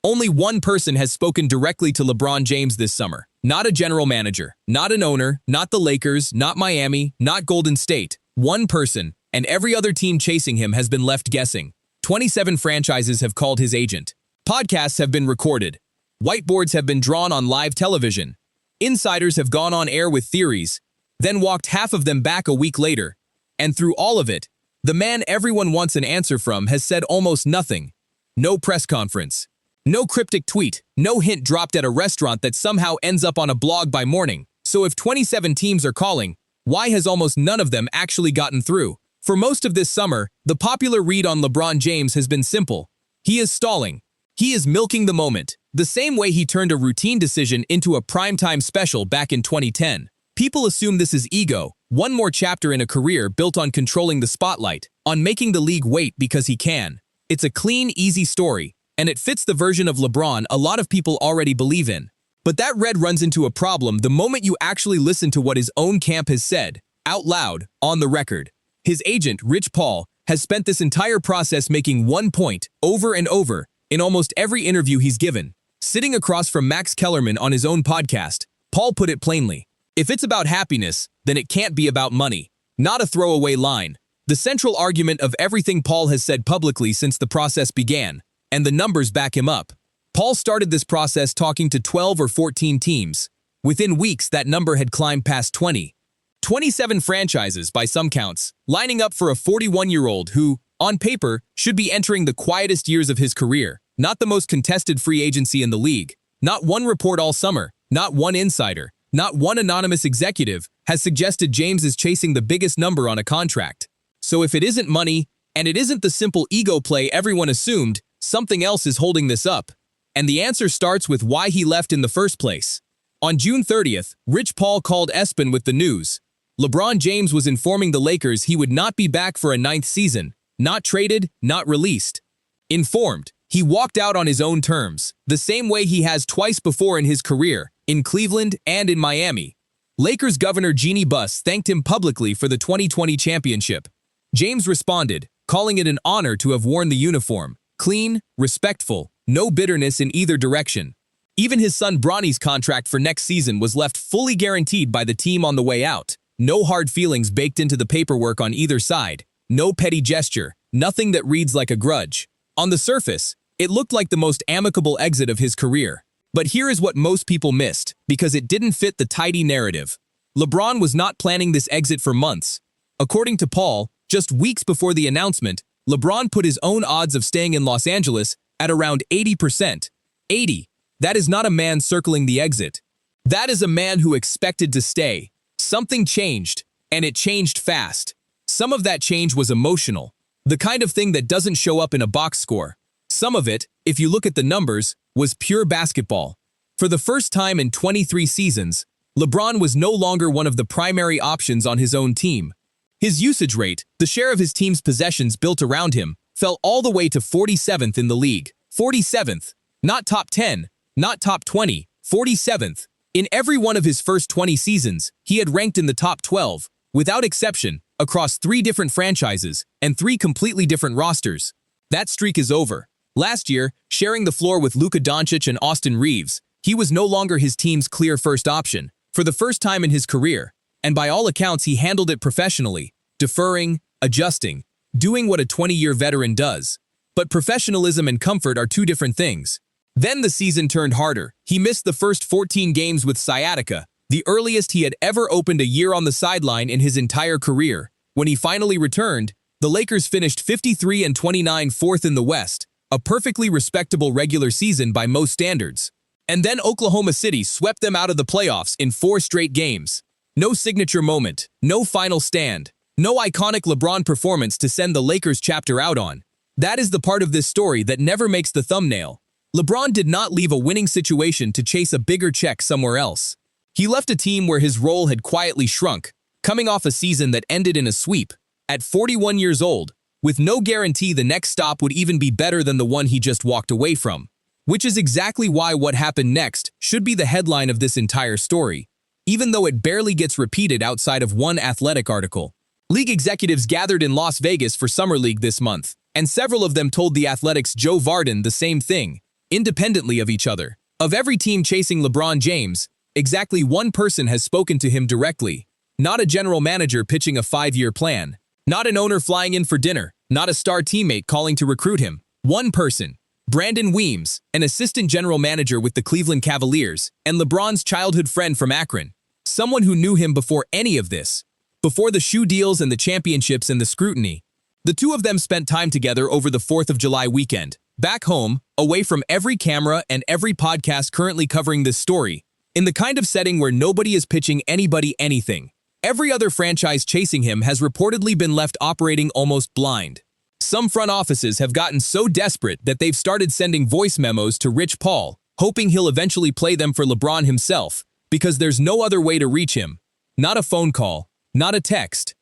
Only one person has spoken directly to LeBron James this summer. Not a general manager, not an owner, not the Lakers, not Miami, not Golden State. One person, and every other team chasing him has been left guessing. 27 franchises have called his agent. Podcasts have been recorded. Whiteboards have been drawn on live television. Insiders have gone on air with theories, then walked half of them back a week later. And through all of it, the man everyone wants an answer from has said almost nothing. No press conference. No cryptic tweet. No hint dropped at a restaurant that somehow ends up on a blog by morning. So if 27 teams are calling, why has almost none of them actually gotten through? For most of this summer, the popular read on LeBron James has been simple. He is stalling. He is milking the moment, the same way he turned a routine decision into a primetime special back in 2010. People assume this is ego, one more chapter in a career built on controlling the spotlight, on making the league wait because he can. It's a clean, easy story, and it fits the version of LeBron a lot of people already believe in. But that red runs into a problem the moment you actually listen to what his own camp has said, out loud, on the record. His agent, Rich Paul, has spent this entire process making one point, over and over, in almost every interview he's given. Sitting across from Max Kellerman on his own podcast, Paul put it plainly. If it's about happiness, then it can't be about money. Not a throwaway line. The central argument of everything Paul has said publicly since the process began, and the numbers back him up. Paul started this process talking to 12 or 14 teams. Within weeks, that number had climbed past 20. 27 franchises, by some counts, lining up for a 41-year-old who, on paper, should be entering the quietest years of his career. Not the most contested free agency in the league. Not one report all summer, not one insider, not one anonymous executive has suggested James is chasing the biggest number on a contract. So if it isn't money, and it isn't the simple ego play everyone assumed, something else is holding this up. And the answer starts with why he left in the first place. On June 30th, Rich Paul called ESPN with the news. LeBron James was informing the Lakers he would not be back for a 9th season, not traded, not released. Informed, he walked out on his own terms, the same way he has twice before in his career, in Cleveland and in Miami. Lakers Governor Jeannie Buss thanked him publicly for the 2020 championship. James responded, calling it an honor to have worn the uniform. Clean, respectful, no bitterness in either direction. Even his son Bronny's contract for next season was left fully guaranteed by the team on the way out. No hard feelings baked into the paperwork on either side. No petty gesture, nothing that reads like a grudge. On the surface, it looked like the most amicable exit of his career. But here is what most people missed, because it didn't fit the tidy narrative. LeBron was not planning this exit for months. According to Paul, just weeks before the announcement, LeBron put his own odds of staying in Los Angeles at around 80%. 80. That is not a man circling the exit. That is a man who expected to stay. Something changed, and it changed fast. Some of that change was emotional, the kind of thing that doesn't show up in a box score. Some of it, if you look at the numbers, was pure basketball. For the first time in 23 seasons, LeBron was no longer one of the primary options on his own team. His usage rate, the share of his team's possessions built around him, fell all the way to 47th in the league. 47th. Not top 10, not top 20, 47th. In every one of his first 20 seasons, he had ranked in the top 12, without exception, across 3 different franchises and 3 completely different rosters. That streak is over. Last year, sharing the floor with Luka Doncic and Austin Reeves, he was no longer his team's clear first option, for the first time in his career, and by all accounts he handled it professionally, deferring, adjusting, doing what a 20-year veteran does. But professionalism and comfort are 2 different things. Then the season turned harder. He missed the first 14 games with sciatica, the earliest he had ever opened a year on the sideline in his entire career. When he finally returned, the Lakers finished 53-29 fourth in the West, a perfectly respectable regular season by most standards. And then Oklahoma City swept them out of the playoffs in 4 straight games. No signature moment, no final stand, no iconic LeBron performance to send the Lakers chapter out on. That is the part of this story that never makes the thumbnail. LeBron did not leave a winning situation to chase a bigger check somewhere else. He left a team where his role had quietly shrunk, coming off a season that ended in a sweep. At 41 years old, with no guarantee the next stop would even be better than the one he just walked away from. Which is exactly why what happened next should be the headline of this entire story, even though it barely gets repeated outside of one Athletic article. League executives gathered in Las Vegas for Summer League this month, and several of them told the Athletic's Joe Vardon the same thing. independently of each other. Of every team chasing LeBron James, exactly one person has spoken to him directly. Not a general manager pitching a 5-year plan. Not an owner flying in for dinner. Not a star teammate calling to recruit him. One person. Brandon Weems, an assistant general manager with the Cleveland Cavaliers, and LeBron's childhood friend from Akron. Someone who knew him before any of this. Before the shoe deals and the championships and the scrutiny. The two of them spent time together over the 4th of July weekend. Back home, away from every camera and every podcast currently covering this story. In the kind of setting where nobody is pitching anybody anything. Every other franchise chasing him has reportedly been left operating almost blind. Some front offices have gotten so desperate that they've started sending voice memos to Rich Paul, hoping he'll eventually play them for LeBron himself, because there's no other way to reach him. Not a phone call, not a text.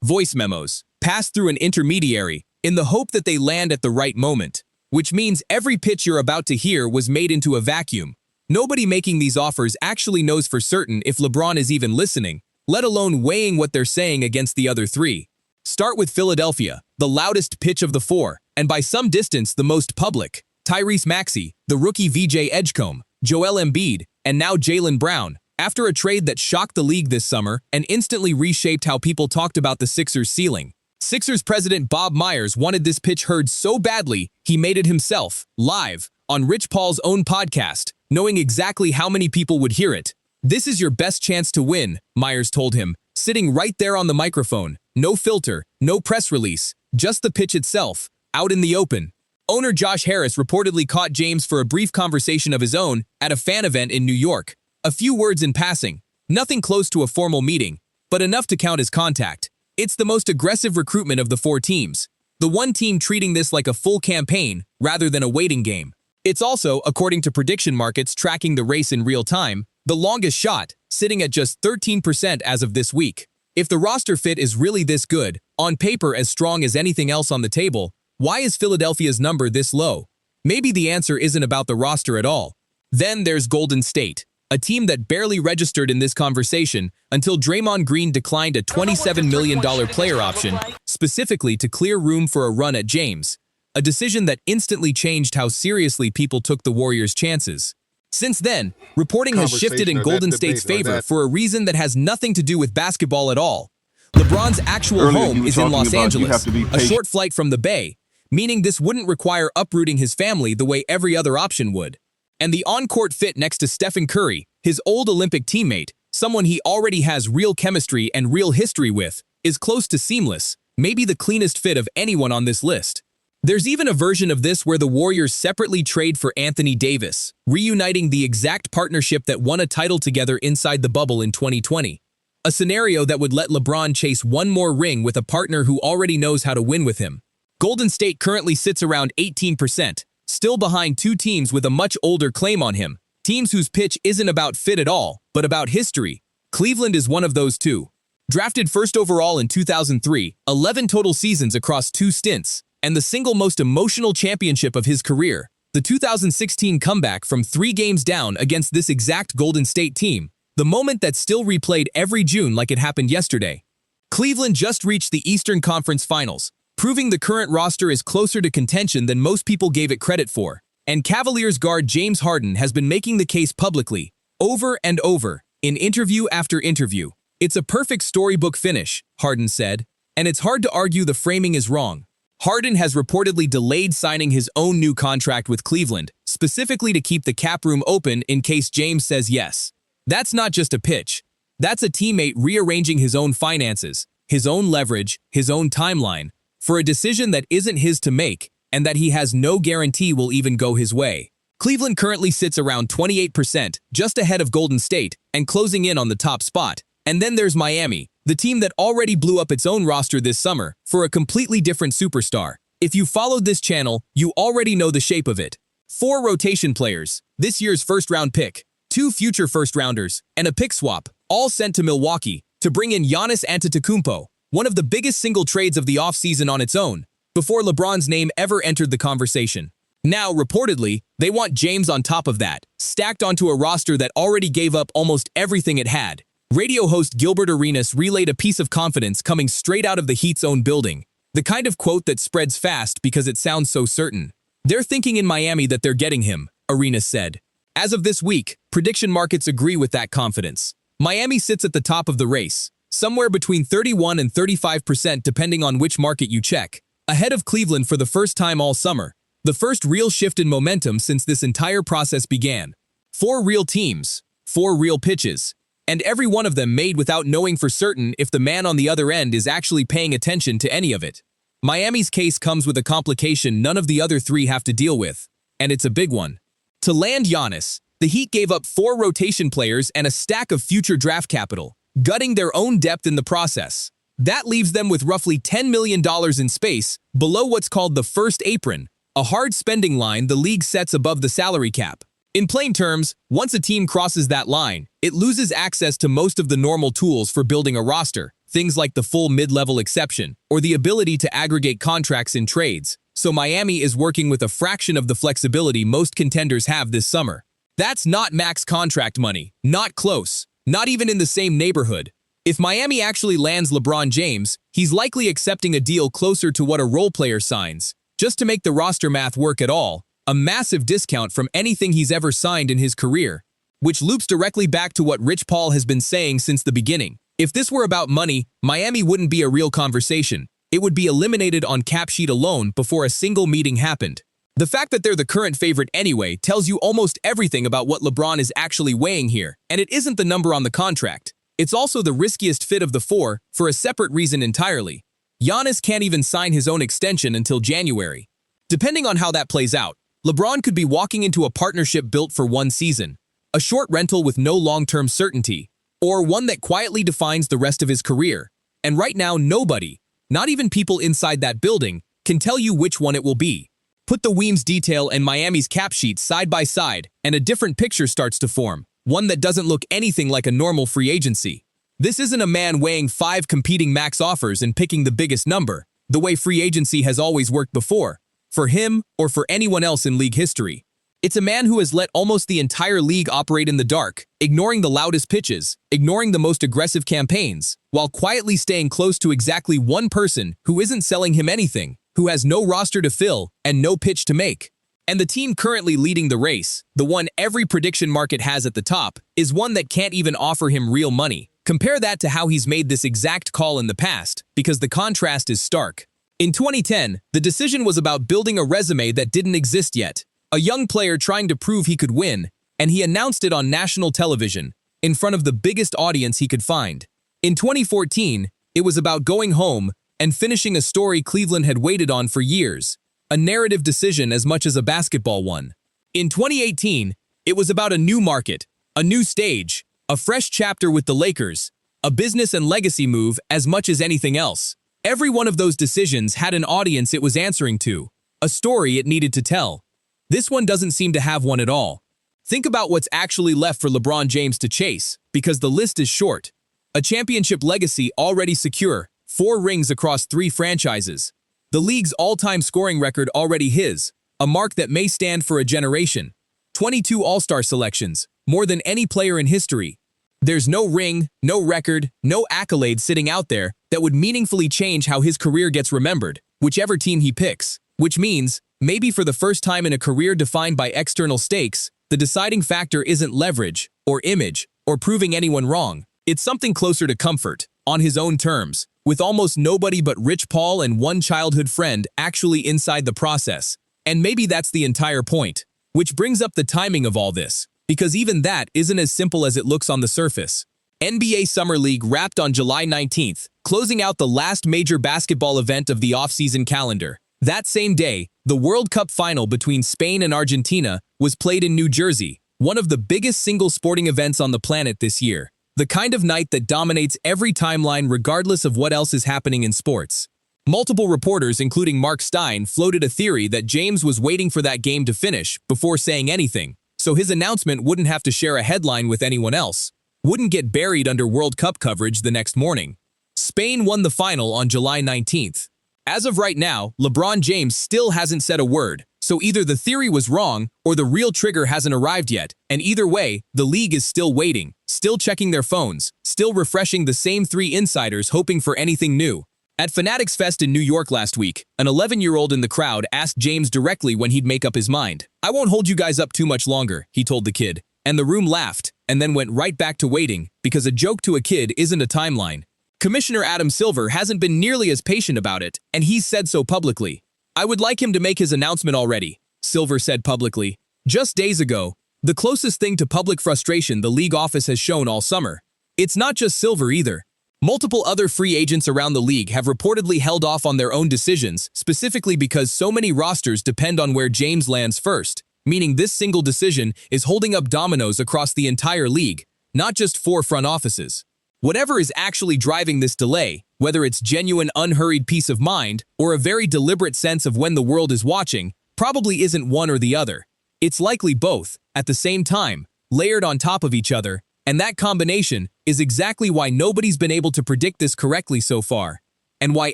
Voice memos, passed through an intermediary, in the hope that they land at the right moment. Which means every pitch you're about to hear was made into a vacuum. Nobody making these offers actually knows for certain if LeBron is even listening, let alone weighing what they're saying against the other three. Start with Philadelphia, the loudest pitch of the four, and by some distance the most public. Tyrese Maxey, the rookie VJ Edgecombe, Joel Embiid, and now Jaylen Brown, after a trade that shocked the league this summer and instantly reshaped how people talked about the Sixers' ceiling. Sixers president Bob Myers wanted this pitch heard so badly, he made it himself, live, on Rich Paul's own podcast, knowing exactly how many people would hear it. "This is your best chance to win," Myers told him, sitting right there on the microphone. No filter, no press release, just the pitch itself, out in the open. Owner Josh Harris reportedly caught James for a brief conversation of his own at a fan event in New York. A few words in passing, nothing close to a formal meeting, but enough to count as contact. It's the most aggressive recruitment of the four teams. The one team treating this like a full campaign rather than a waiting game. It's also, according to prediction markets tracking the race in real time, the longest shot, sitting at just 13% as of this week. If the roster fit is really this good, on paper as strong as anything else on the table, why is Philadelphia's number this low? Maybe the answer isn't about the roster at all. Then there's Golden State, a team that barely registered in this conversation until Draymond Green declined a $27 million player option, specifically to clear room for a run at James, a decision that instantly changed how seriously people took the Warriors' chances. Since then, reporting has shifted in Golden State's favor for a reason that has nothing to do with basketball at all. LeBron's actual home is in Los Angeles, a short flight from the Bay, meaning this wouldn't require uprooting his family the way every other option would. And the on-court fit next to Stephen Curry, his old Olympic teammate, someone he already has real chemistry and real history with, is close to seamless, maybe the cleanest fit of anyone on this list. There's even a version of this where the Warriors separately trade for Anthony Davis, reuniting the exact partnership that won a title together inside the bubble in 2020. A scenario that would let LeBron chase one more ring with a partner who already knows how to win with him. Golden State currently sits around 18%, still behind two teams with a much older claim on him, teams whose pitch isn't about fit at all, but about history. Cleveland is one of those two. Drafted first overall in 2003, 11 total seasons across 2 stints, and the single most emotional championship of his career, the 2016 comeback from 3 games down against this exact Golden State team, the moment that's still replayed every June like it happened yesterday. Cleveland just reached the Eastern Conference Finals, proving the current roster is closer to contention than most people gave it credit for. And Cavaliers guard James Harden has been making the case publicly, over and over, in interview after interview. "It's a perfect storybook finish," Harden said, and it's hard to argue the framing is wrong. Harden has reportedly delayed signing his own new contract with Cleveland, specifically to keep the cap room open in case James says yes. That's not just a pitch. That's a teammate rearranging his own finances, his own leverage, his own timeline, for a decision that isn't his to make and that he has no guarantee will even go his way. Cleveland currently sits around 28%, just ahead of Golden State, and closing in on the top spot. And then there's Miami, the team that already blew up its own roster this summer for a completely different superstar. If you followed this channel, you already know the shape of it. 4 rotation players, this year's first-round pick, 2 future first-rounders, and a pick swap, all sent to Milwaukee to bring in Giannis Antetokounmpo, one of the biggest single trades of the offseason on its own, before LeBron's name ever entered the conversation. Now, reportedly, they want James on top of that, stacked onto a roster that already gave up almost everything it had. Radio host Gilbert Arenas relayed a piece of confidence coming straight out of the Heat's own building, the kind of quote that spreads fast because it sounds so certain. They're thinking in Miami that they're getting him, Arena said. As of this week, prediction markets agree with that confidence. Miami sits at the top of the race, somewhere between 31 and 35% depending on which market you check, ahead of Cleveland for the first time all summer, the first real shift in momentum since this entire process began. 4 real teams, 4 real pitches, and every one of them made without knowing for certain if the man on the other end is actually paying attention to any of it. Miami's case comes with a complication none of the other 3 have to deal with, and it's a big one. To land Giannis, the Heat gave up 4 rotation players and a stack of future draft capital, gutting their own depth in the process. That leaves them with roughly $10 million in space below what's called the first apron, a hard spending line the league sets above the salary cap. In plain terms, once a team crosses that line, it loses access to most of the normal tools for building a roster, things like the full mid-level exception, or the ability to aggregate contracts in trades. So Miami is working with a fraction of the flexibility most contenders have this summer. That's not max contract money, not close, not even in the same neighborhood. If Miami actually lands LeBron James, he's likely accepting a deal closer to what a role player signs, just to make the roster math work at all, a massive discount from anything he's ever signed in his career, which loops directly back to what Rich Paul has been saying since the beginning. If this were about money, Miami wouldn't be a real conversation. It would be eliminated on cap sheet alone before a single meeting happened. The fact that they're the current favorite anyway tells you almost everything about what LeBron is actually weighing here, and it isn't the number on the contract. It's also the riskiest fit of the 4 for a separate reason entirely. Giannis can't even sign his own extension until January. Depending on how that plays out, LeBron could be walking into a partnership built for one season, a short rental with no long-term certainty, or one that quietly defines the rest of his career. And right now, nobody, not even people inside that building, can tell you which one it will be. Put the Weems detail and Miami's cap sheet side by side, and a different picture starts to form, one that doesn't look anything like a normal free agency. This isn't a man weighing 5 competing max offers and picking the biggest number, the way free agency has always worked before, for him or for anyone else in league history. It's a man who has let almost the entire league operate in the dark, ignoring the loudest pitches, ignoring the most aggressive campaigns, while quietly staying close to exactly one person who isn't selling him anything, who has no roster to fill and no pitch to make. And the team currently leading the race, the one every prediction market has at the top, is one that can't even offer him real money. Compare that to how he's made this exact call in the past, because the contrast is stark. In 2010, the decision was about building a resume that didn't exist yet, a young player trying to prove he could win, and he announced it on national television, in front of the biggest audience he could find. In 2014, it was about going home and finishing a story Cleveland had waited on for years, a narrative decision as much as a basketball one. In 2018, it was about a new market, a new stage, a fresh chapter with the Lakers, a business and legacy move as much as anything else. Every one of those decisions had an audience it was answering to, a story it needed to tell. This one doesn't seem to have one at all. Think about what's actually left for LeBron James to chase, because the list is short. A championship legacy already secure, 4 rings across 3 franchises. The league's all-time scoring record already his, a mark that may stand for a generation. 22 All-Star selections, more than any player in history. There's no ring, no record, no accolade sitting out there that would meaningfully change how his career gets remembered, whichever team he picks. Which means, maybe for the first time in a career defined by external stakes, the deciding factor isn't leverage, or image, or proving anyone wrong. It's something closer to comfort, on his own terms, with almost nobody but Rich Paul and one childhood friend actually inside the process. And maybe that's the entire point. Which brings up the timing of all this, because even that isn't as simple as it looks on the surface. NBA Summer League wrapped on July 19th, closing out the last major basketball event of the off-season calendar. That same day, the World Cup final between Spain and Argentina was played in New Jersey, one of the biggest single sporting events on the planet this year. The kind of night that dominates every timeline regardless of what else is happening in sports. Multiple reporters, including Mark Stein, floated a theory that James was waiting for that game to finish before saying anything, so his announcement wouldn't have to share a headline with anyone else, wouldn't get buried under World Cup coverage the next morning. Spain won the final on July 19th. As of right now, LeBron James still hasn't said a word, so either the theory was wrong or the real trigger hasn't arrived yet, and either way, the league is still waiting, still checking their phones, still refreshing the same 3 insiders hoping for anything new. At Fanatics Fest in New York last week, an 11-year-old in the crowd asked James directly when he'd make up his mind. "I won't hold you guys up too much longer," he told the kid. And the room laughed, and then went right back to waiting, because a joke to a kid isn't a timeline. Commissioner Adam Silver hasn't been nearly as patient about it, and he's said so publicly. "I would like him to make his announcement already," Silver said publicly. Just days ago, the closest thing to public frustration the league office has shown all summer. It's not just Silver either. Multiple other free agents around the league have reportedly held off on their own decisions, specifically because so many rosters depend on where James lands first, meaning this single decision is holding up dominoes across the entire league, not just 4 front offices. Whatever is actually driving this delay, whether it's genuine unhurried peace of mind or a very deliberate sense of when the world is watching, probably isn't one or the other. It's likely both, at the same time, layered on top of each other, and that combination is exactly why nobody's been able to predict this correctly so far, and why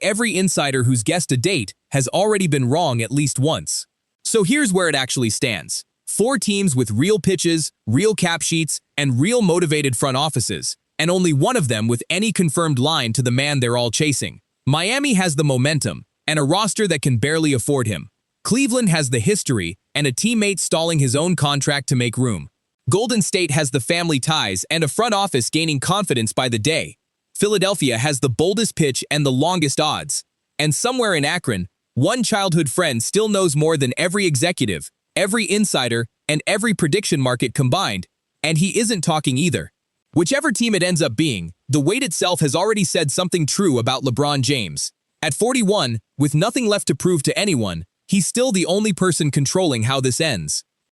every insider who's guessed a date has already been wrong at least once. So here's where it actually stands. 4 teams with real pitches, real cap sheets, and real motivated front offices, and only one of them with any confirmed line to the man they're all chasing. Miami has the momentum, and a roster that can barely afford him. Cleveland has the history, and a teammate stalling his own contract to make room. Golden State has the family ties and a front office gaining confidence by the day. Philadelphia has the boldest pitch and the longest odds. And somewhere in Akron, one childhood friend still knows more than every executive, every insider, and every prediction market combined, and he isn't talking either. Whichever team it ends up being, the wait itself has already said something true about LeBron James. At 41, with nothing left to prove to anyone, he's still the only person controlling how this ends.